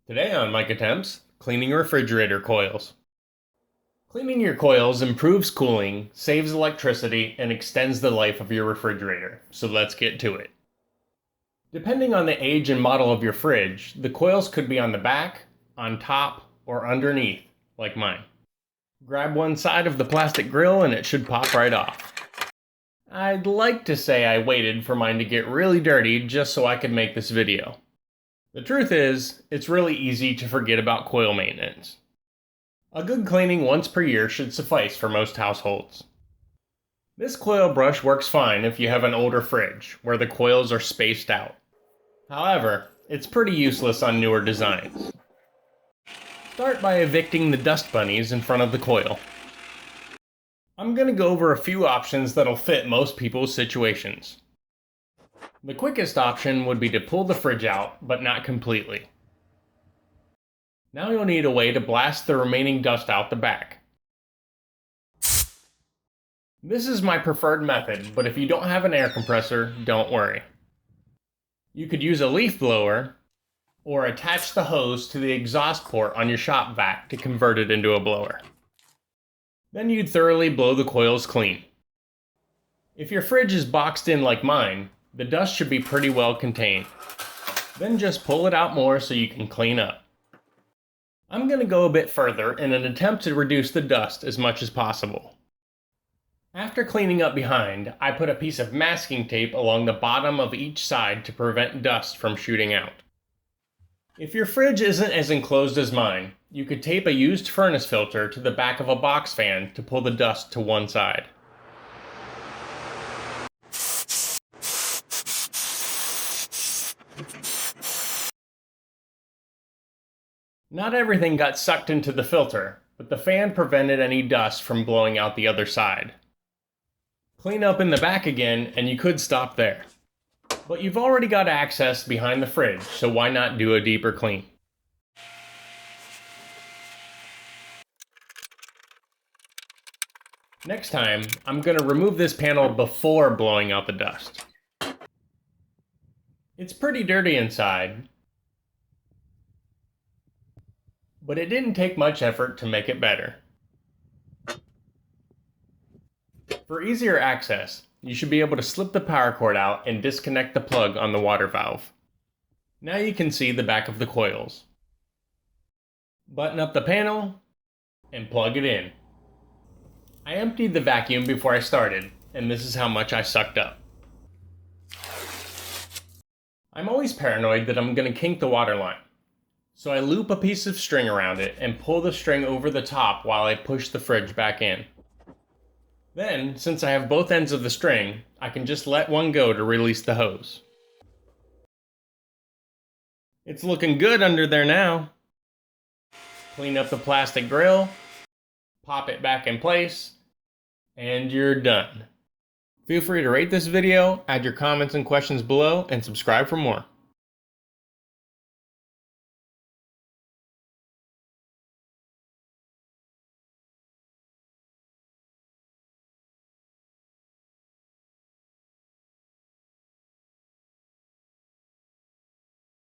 Today on Mike Attempts, cleaning refrigerator coils. Cleaning your coils improves cooling, saves electricity, and extends the life of your refrigerator. So let's get to it. Depending on the age and model of your fridge, the coils could be on the back, on top, or underneath, like mine. Grab one side of the plastic grill and it should pop right off. I'd like to say I waited for mine to get really dirty just so I could make this video. The truth is, it's really easy to forget about coil maintenance. A good cleaning once per year should suffice for most households. This coil brush works fine if you have an older fridge, where the coils are spaced out. However, it's pretty useless on newer designs. Start by evicting the dust bunnies in front of the coil. I'm going to go over a few options that'll fit most people's situations. The quickest option would be to pull the fridge out, but not completely. Now you'll need a way to blast the remaining dust out the back. This is my preferred method, but if you don't have an air compressor, don't worry. You could use a leaf blower, or attach the hose to the exhaust port on your shop vac to convert it into a blower. Then you'd thoroughly blow the coils clean. If your fridge is boxed in like mine, the dust should be pretty well contained. Then just pull it out more so you can clean up. I'm going to go a bit further in an attempt to reduce the dust as much as possible. After cleaning up behind, I put a piece of masking tape along the bottom of each side to prevent dust from shooting out. If your fridge isn't as enclosed as mine, you could tape a used furnace filter to the back of a box fan to pull the dust to one side. Not everything got sucked into the filter, but the fan prevented any dust from blowing out the other side. Clean up in the back again, and you could stop there. But you've already got access behind the fridge, so why not do a deeper clean? Next time, I'm going to remove this panel before blowing out the dust. It's pretty dirty inside, but it didn't take much effort to make it better. For easier access, you should be able to slip the power cord out and disconnect the plug on the water valve. Now you can see the back of the coils. Button up the panel and plug it in. I emptied the vacuum before I started, and this is how much I sucked up. I'm always paranoid that I'm going to kink the water line, so I loop a piece of string around it and pull the string over the top while I push the fridge back in. Then, since I have both ends of the string, I can just let one go to release the hose. It's looking good under there now. Clean up the plastic grill, pop it back in place, and you're done. Feel free to rate this video, add your comments and questions below, and subscribe for more.